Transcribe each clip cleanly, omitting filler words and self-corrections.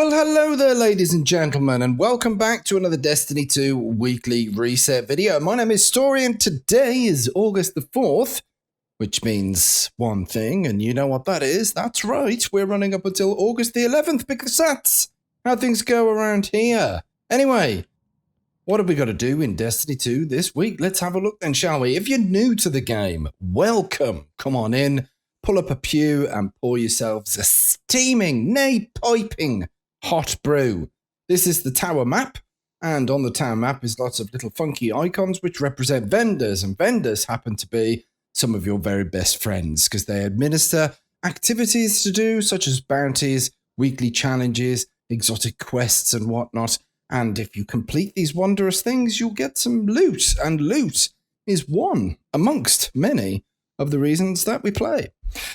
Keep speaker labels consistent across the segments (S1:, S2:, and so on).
S1: Well, hello there, ladies and gentlemen, and welcome back to another Destiny 2 weekly reset video. My name is Story, and today is August the 4th, which means one thing, and you know what that is. That's right, we're running up until August the 11th, because that's how things go around here. Anyway, what have we got to do in Destiny 2 this week? Let's have a look then, shall we? If you're new to the game, welcome. Come on in, pull up a pew, and pour yourselves a steaming, nay, piping hot brew. This is the tower map, and on the tower map is lots of little funky icons which represent vendors, and vendors happen to be some of your very best friends because they administer activities to do such as bounties, weekly challenges, exotic quests and whatnot. And if you complete these wondrous things, you'll get some loot, and loot is one amongst many of the reasons that we play.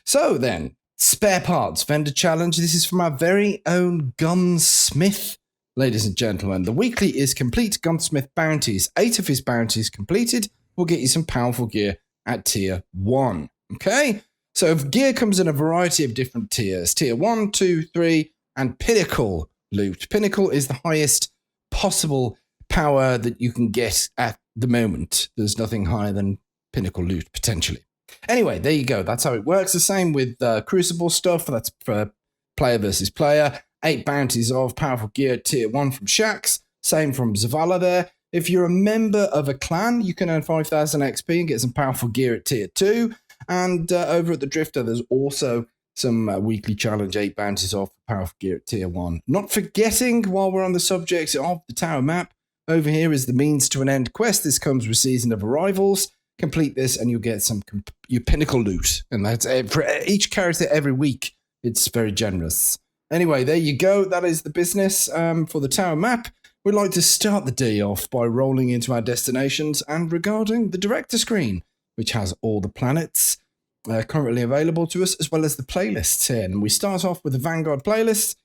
S1: So then, spare parts, vendor challenge. This is from our very own Gunsmith, ladies and gentlemen. The weekly is complete Gunsmith bounties. 8 of his bounties completed will get you some powerful gear at tier 1. Okay? So gear comes in a variety of different tiers. Tier 1, 2, 3, and pinnacle loot. Pinnacle is the highest possible power that you can get at the moment. There's nothing higher than pinnacle loot, potentially. Anyway, there you go. That's how it works. The same with Crucible stuff. That's for player versus player. 8 bounties of powerful gear at tier 1 from Shax. Same from Zavala there. If you're a member of a clan, you can earn 5,000 XP and get some powerful gear at tier 2. And over at the Drifter, there's also some weekly challenge 8 bounties off powerful gear at tier 1. Not forgetting, while we're on the subject of the tower map, over here is the means to an end quest. This comes with Season of Arrivals. Complete this and you'll get some your pinnacle loot, and that's for each character every week. It's very generous. Anyway, there you go. That is the business for the tower map. We'd like to start the day off by rolling into our destinations and regarding the director screen, which has all the planets currently available to us, as well as the playlists here. And we start off with the Vanguard playlist.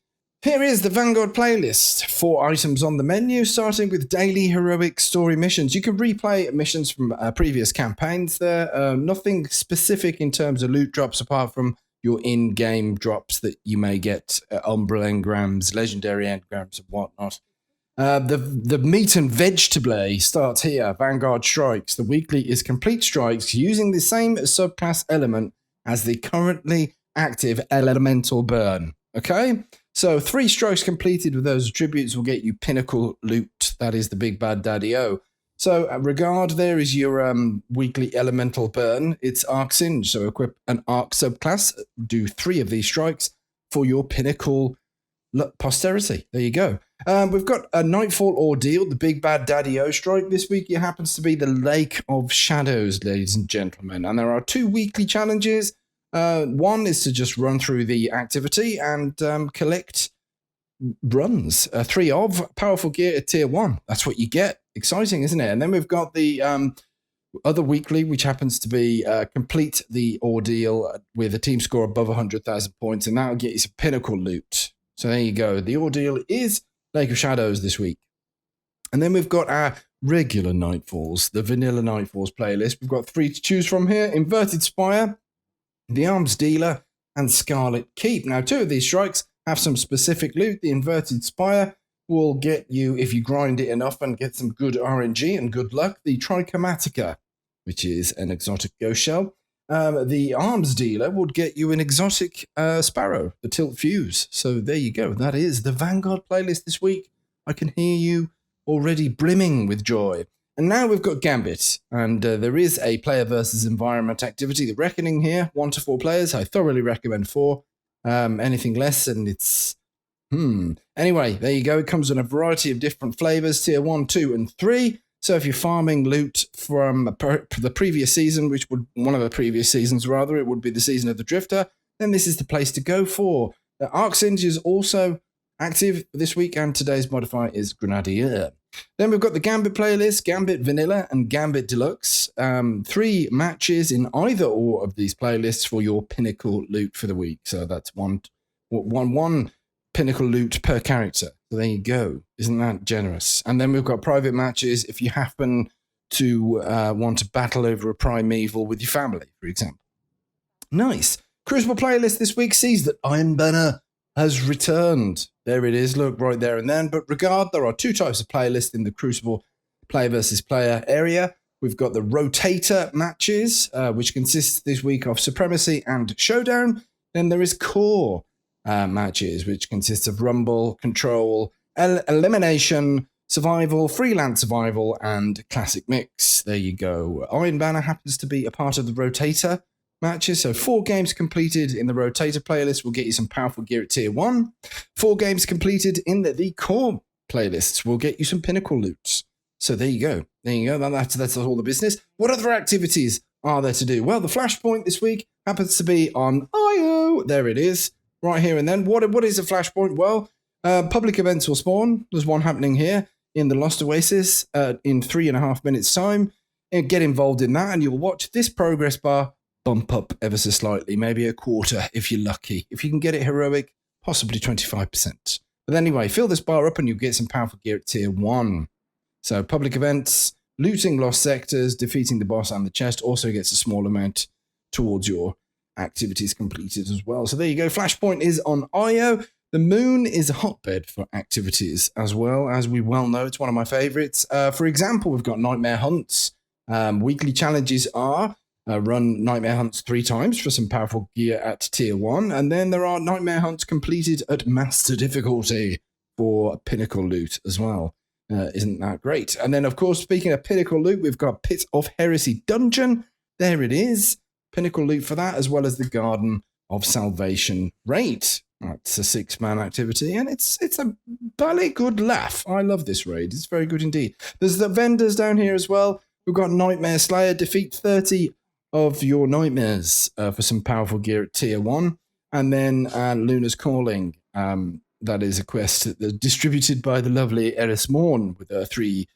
S1: Here is the Vanguard playlist. 4 items on the menu, starting with daily heroic story missions. You can replay missions from previous campaigns there. Nothing specific in terms of loot drops apart from your in-game drops that you may get, Umbral engrams, legendary engrams and whatnot. The meat and vegetable starts here. Vanguard strikes. The weekly is complete strikes using the same subclass element as the currently active elemental burn. Okay? So 3 strikes completed with those attributes will get you pinnacle loot. That is the big bad daddy-o. So regard, there is your weekly elemental burn. It's Arc Singe. So equip an Arc subclass. Do 3 of these strikes for your pinnacle posterity. There you go. We've got a Nightfall Ordeal, the big bad daddy-o strike. This week it happens to be the Lake of Shadows, ladies and gentlemen. And there are 2 weekly challenges. One is to just run through the activity and collect runs. 3 of powerful gear at tier 1. That's what you get. Exciting, isn't it? And then we've got the other weekly, which happens to be complete the ordeal with a team score above 100,000 points, and that'll get you some pinnacle loot. So there you go. The ordeal is Lake of Shadows this week. And then we've got our regular Nightfalls, the vanilla Nightfalls playlist. We've got 3 to choose from here. Inverted Spire, the Arms Dealer, and Scarlet Keep. Now, 2 of these strikes have some specific loot. The Inverted Spire will get you, if you grind it enough and get some good RNG and good luck, the Trichromatica, which is an exotic ghost shell. The Arms Dealer would get you an exotic Sparrow, the Tilt Fuse. So there you go. That is the Vanguard playlist this week. I can hear you already brimming with joy. And now we've got Gambit, and there is a player versus environment activity, the Reckoning here, 1 to 4 players. I thoroughly recommend 4. Anything less, and it's... Anyway, there you go. It comes in a variety of different flavors, tier 1, 2, and 3. So if you're farming loot from the previous season, which would one of the previous seasons rather, it would be the season of the Drifter, then this is the place to go for. The Arc Singe is also active this week, and today's modifier is Grenadier. Then we've got the Gambit playlist, Gambit Vanilla and Gambit Deluxe. 3 matches in either or of these playlists for your pinnacle loot for the week. So that's one pinnacle loot per character. So there you go. Isn't that generous? And then we've got private matches if you happen to want to battle over a primeval with your family, for example. Nice. Crucible playlist this week sees that Iron Banner has returned. There it is. Look, right there and then. But regard, there are two types of playlists in the Crucible player versus player area. We've got the rotator matches, which consists this week of Supremacy and Showdown. Then there is core matches, which consists of Rumble, Control, Elimination, Survival, Freelance Survival, and Classic Mix. There you go. Iron Banner happens to be a part of the rotator matches. So 4 games completed in the rotator playlist will get you some powerful gear at tier 1. 4 games completed in the core playlists will get you some pinnacle loots. So there you go. There you go. That's all the business. What other activities are there to do? Well, the Flashpoint this week happens to be on IO. There it is. Right here and then. What is a Flashpoint? Well, public events will spawn. There's one happening here in the Lost Oasis in 3.5 minutes time. And get involved in that and you'll watch this progress bar bump up ever so slightly, maybe a quarter if you're lucky. If you can get it heroic, possibly 25%. But anyway, fill this bar up and you'll get some powerful gear at tier 1. So public events, looting lost sectors, defeating the boss and the chest also gets a small amount towards your activities completed as well. So there you go. Flashpoint is on IO. The Moon is a hotbed for activities as well. As we well know, it's one of my favorites. For example, we've got Nightmare Hunts. Weekly challenges are run Nightmare Hunts 3 times for some powerful gear at tier 1. And then there are Nightmare Hunts completed at master difficulty for pinnacle loot as well. Isn't that great? And then, of course, speaking of pinnacle loot, we've got Pit of Heresy Dungeon. There it is. Pinnacle loot for that, as well as the Garden of Salvation raid. It's a 6-man activity, and it's a bally good laugh. I love this raid. It's very good indeed. There's the vendors down here as well. We've got Nightmare Slayer. Defeat 30 of your nightmares for some powerful gear at tier 1. And then Luna's Calling. That is a quest distributed by the lovely Eris Morn with her 3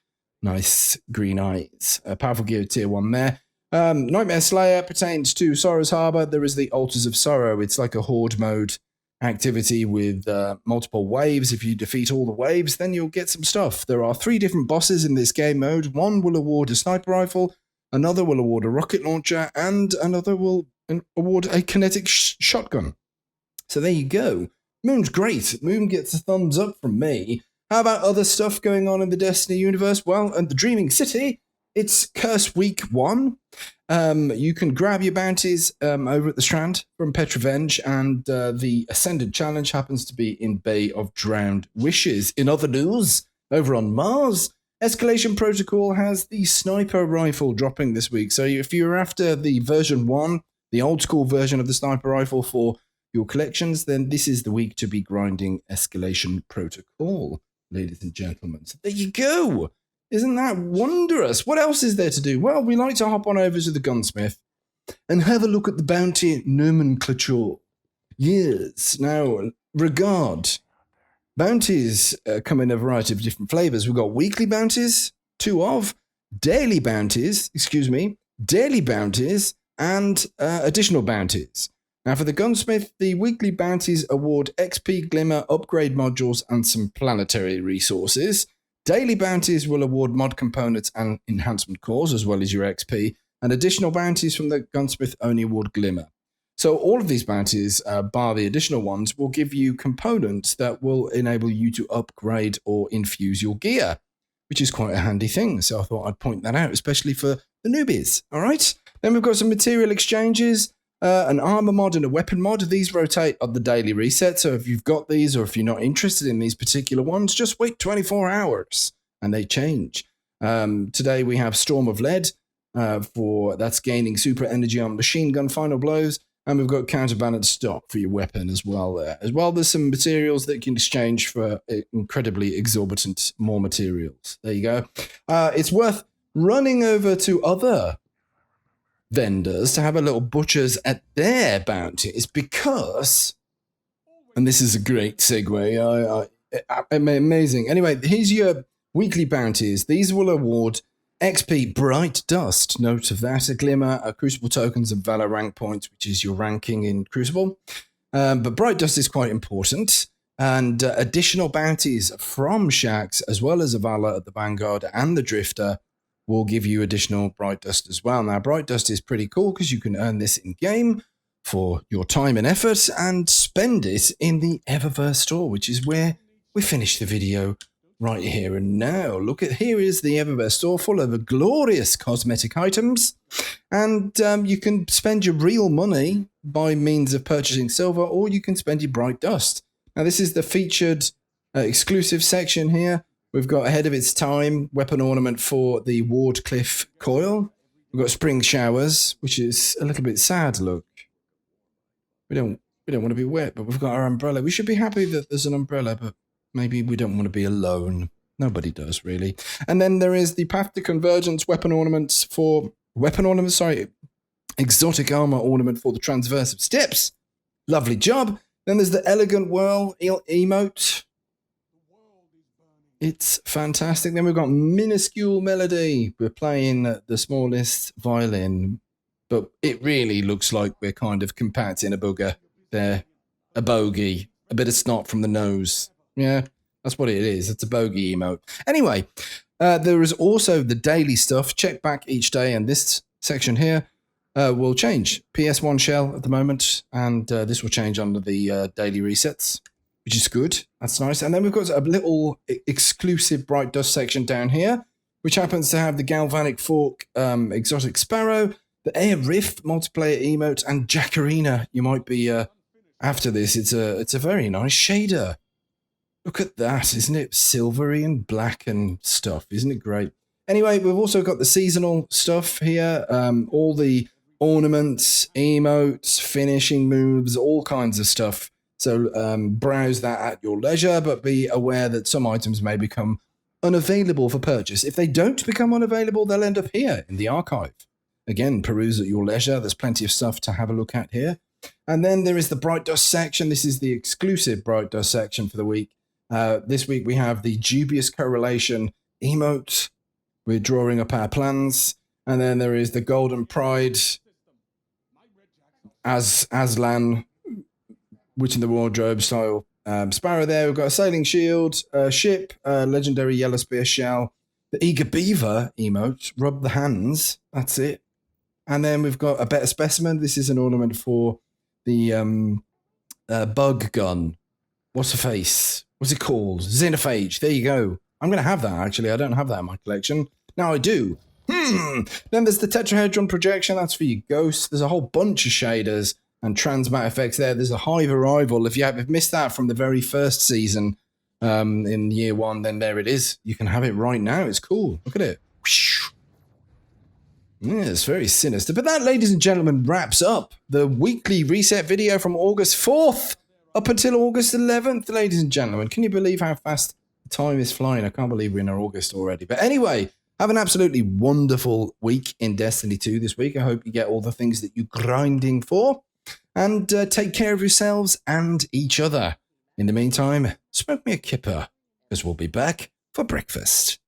S1: nice green eyes. Powerful gear at tier 1 there. Nightmare Slayer pertains to Sorrow's Harbour. There is the Altars of Sorrow. It's like a horde mode activity with multiple waves. If you defeat all the waves, then you'll get some stuff. There are 3 different bosses in this game mode. One will award a sniper rifle, another will award a rocket launcher, and another will award a kinetic shotgun. So there you go. Moon's great. Moon gets a thumbs up from me. How about other stuff going on in the Destiny universe? Well, in the Dreaming City, it's Curse Week 1. You can grab your bounties over at the Strand from Petrovenge, and the Ascended Challenge happens to be in Bay of Drowned Wishes. In other news, over on Mars, Escalation Protocol has the sniper rifle dropping this week. So if you're after the version 1, the old school version of the sniper rifle for your collections, then this is the week to be grinding Escalation Protocol, ladies and gentlemen. So there you go. Isn't that wondrous? What else is there to do? Well, we like to hop on over to the Gunsmith and have a look at the bounty nomenclature. Yes. Now, regard. Bounties come in a variety of different flavors. We've got weekly bounties, 2 of, daily bounties, and additional bounties. Now, for the Gunsmith, the weekly bounties award XP, Glimmer, upgrade modules, and some planetary resources. Daily bounties will award mod components and enhancement cores, as well as your XP. And additional bounties from the Gunsmith only award Glimmer. So all of these bounties, bar the additional ones, will give you components that will enable you to upgrade or infuse your gear, which is quite a handy thing. So I thought I'd point that out, especially for the newbies. All right. Then we've got some material exchanges. An armor mod and a weapon mod. These rotate on the daily reset, so if you've got these or if you're not interested in these particular ones, just wait 24 hours and they change. Today we have Storm of Lead, that's gaining super energy on machine gun final blows, and we've got counterbalance stock for your weapon as well there. As well, there's some materials that you can exchange for incredibly exorbitant more materials. There you go. It's worth running over to other vendors to have a little butchers at their bounties because, and this is a great segue, amazing. Anyway, here's your weekly bounties. These will award XP Bright Dust, note of that, a Glimmer, a Crucible tokens, and Valor rank points, which is your ranking in Crucible. But Bright Dust is quite important, and additional bounties from Shax, as well as a Valor at the Vanguard and the Drifter, will give you additional Bright Dust as well. Now, Bright Dust is pretty cool because you can earn this in-game for your time and effort and spend it in the Eververse store, which is where we finish the video right here and now. Look at, here is the Eververse store full of glorious cosmetic items. And you can spend your real money by means of purchasing silver, or you can spend your bright dust. Now, this is the featured exclusive section here. We've got Ahead of Its Time, weapon ornament for the Wardcliffe coil. We've got spring showers, which is a little bit sad, look. We don't want to be wet, but we've got our umbrella. We should be happy that there's an umbrella, but maybe we don't want to be alone. Nobody does, really. And then there is the Path to Convergence weapon ornaments for... exotic armor ornament for the Transversive Steps. Lovely job. Then there's the Elegant Whirl emote. It's fantastic. Then we've got Minuscule Melody. We're playing the smallest violin, but it really looks like we're kind of compacting a booger there. A bogey. A bit of snot from the nose. Yeah, that's what it is. It's a bogey emote. Anyway, there is also the daily stuff. Check back each day, and this section here will change. PS1 shell at the moment, and this will change under the daily resets, which is good. That's nice. And then we've got a little exclusive Bright Dust section down here, which happens to have the Galvanic Fork Exotic Sparrow, the Air Riff multiplayer emote, and Jackarina. You might be after this. It's a very nice shader. Look at that. Isn't it silvery and black and stuff? Isn't it great? Anyway, we've also got the seasonal stuff here. All the ornaments, emotes, finishing moves, all kinds of stuff. So browse that at your leisure, but be aware that some items may become unavailable for purchase. If they don't become unavailable, they'll end up here in the archive. Again, peruse at your leisure. There's plenty of stuff to have a look at here. And then there is the Bright Dust section. This is the exclusive Bright Dust section for the week. This week we have the Dubious Correlation emote. We're drawing up our plans. And then there is the Golden Pride Aslan Witch in the Wardrobe style Sparrow there. We've got a Sailing Shield, ship, legendary Yellow Spear shell, the Eager Beaver emote, Rub the Hands, that's it. And then we've got a Better Specimen. This is an ornament for the bug gun. What's a face? What's it called? Xenophage. There you go. I'm going to have that, actually. I don't have that in my collection. Now I do. Then there's the Tetrahedron Projection. That's for your ghosts. There's a whole bunch of shaders and transmat effects there. There's a Hive Arrival. If you have missed that from the very first season in year one, then there it is. You can have it right now. It's cool. Look at it. Yeah, it's very sinister. But that, ladies and gentlemen, wraps up the weekly reset video from August 4th up until August 11th, ladies and gentlemen. Can you believe how fast time is flying? I can't believe we're in August already. But anyway, have an absolutely wonderful week in Destiny 2 this week. I hope you get all the things that you're grinding for. And take care of yourselves and each other. In the meantime, smoke me a kipper, because we'll be back for breakfast.